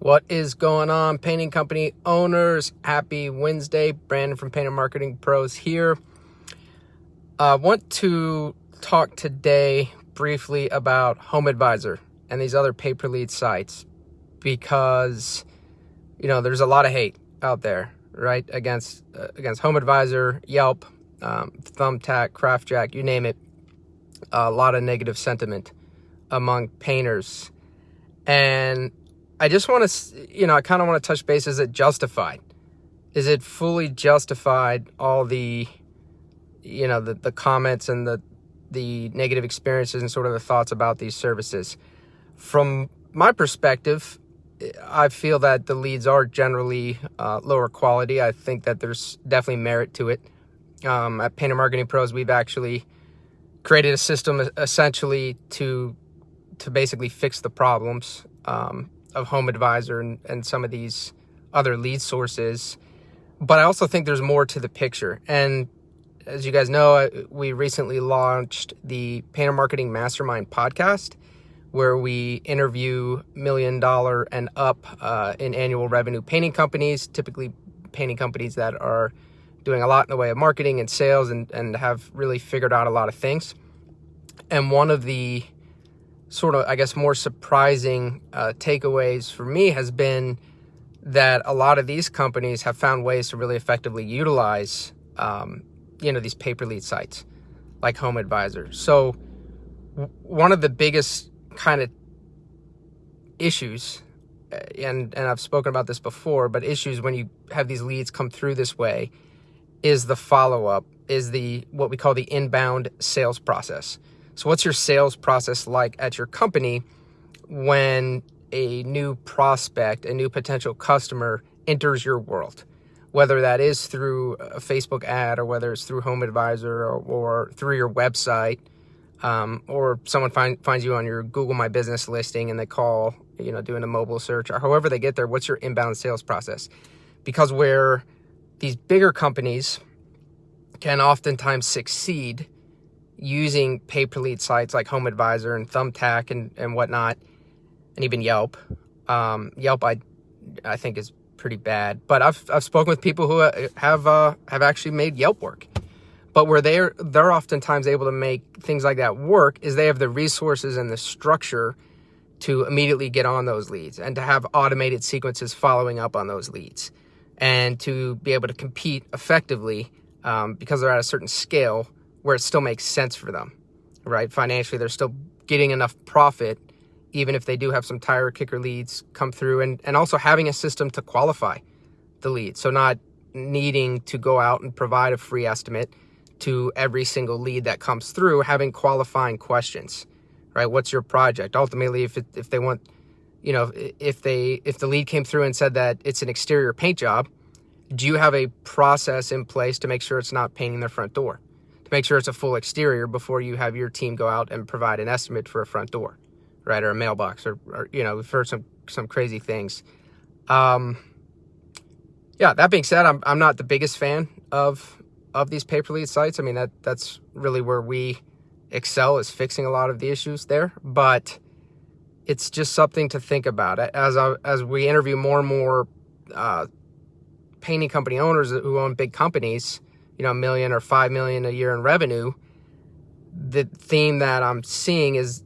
What is going on, painting company owners? Happy Wednesday. Brandon from Painter Marketing Pros here. I want to talk today briefly about HomeAdvisor and these other pay-per-lead sites because, there's a lot of hate out there, right? Against HomeAdvisor, Yelp, Thumbtack, CraftJack, you name it. A lot of negative sentiment among painters. And I just want to, I kind of want to touch base. Is it justified? Is it fully justified, all the, the comments and the negative experiences and sort of the thoughts about these services? From my perspective, I feel that the leads are generally lower quality. I think that there's definitely merit to it. At Painter Marketing Pros, we've actually created a system essentially to basically fix the problems of HomeAdvisor and some of these other lead sources. But I also think there's more to the picture. And as you guys know, we recently launched the Painter Marketing Mastermind podcast, where we interview $1 million and up in annual revenue painting companies, typically painting companies that are doing a lot in the way of marketing and sales and have really figured out a lot of things. And one of the sort of, I guess, more surprising takeaways for me has been that a lot of these companies have found ways to really effectively utilize, these pay-per-lead sites like HomeAdvisor. So one of the biggest kind of issues, and I've spoken about this before, but issues when you have these leads come through this way is the follow-up, is what we call the inbound sales process. So what's your sales process like at your company when a new prospect, a new potential customer enters your world? Whether that is through a Facebook ad or whether it's through HomeAdvisor or through your website, or someone finds you on your Google My Business listing and they call, doing a mobile search, or however they get there, what's your inbound sales process? Because where these bigger companies can oftentimes succeed using pay-per-lead sites like HomeAdvisor and Thumbtack and whatnot, and even Yelp. Yelp, I think, is pretty bad. But I've spoken with people who have actually made Yelp work. But where they're oftentimes able to make things like that work is they have the resources and the structure to immediately get on those leads and to have automated sequences following up on those leads and to be able to compete effectively because they're at a certain scale where it still makes sense for them, right? Financially, they're still getting enough profit, even if they do have some tire kicker leads come through, and also having a system to qualify the lead. So not needing to go out and provide a free estimate to every single lead that comes through, having qualifying questions, right? What's your project? Ultimately, if they want, if the lead came through and said that it's an exterior paint job, do you have a process in place to make sure it's not painting their front door? Make sure it's a full exterior before you have your team go out and provide an estimate for a front door, right? Or a mailbox, or we've heard some crazy things. That being said, I'm not the biggest fan of these pay-per-lead sites. I mean, that's really where we excel, is fixing a lot of the issues there. But it's just something to think about. As we interview more and more painting company owners who own big companies, $1 million or $5 million a year in revenue, the theme that I'm seeing is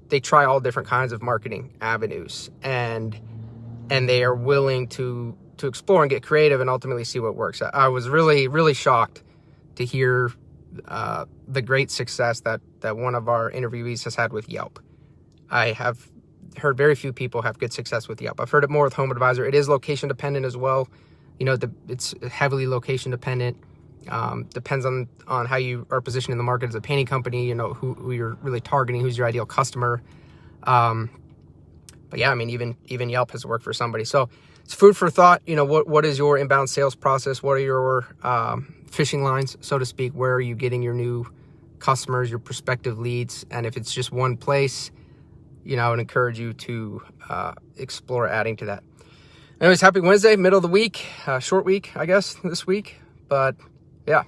they try all different kinds of marketing avenues and they are willing to explore and get creative and ultimately see what works. I was really, really shocked to hear the great success that one of our interviewees has had with Yelp. I have heard very few people have good success with Yelp. I've heard it more with HomeAdvisor. It is location dependent as well. It's heavily location dependent. Depends on how you are positioned in the market as a painting company, who you're really targeting, who's your ideal customer. But yeah, I mean, even Yelp has worked for somebody. So it's food for thought. What is your inbound sales process? What are your fishing lines, so to speak? Where are you getting your new customers, your prospective leads? And if it's just one place, I would encourage you to explore adding to that. Anyways, happy Wednesday, middle of the week, short week, I guess, this week. But yeah,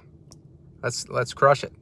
let's crush it.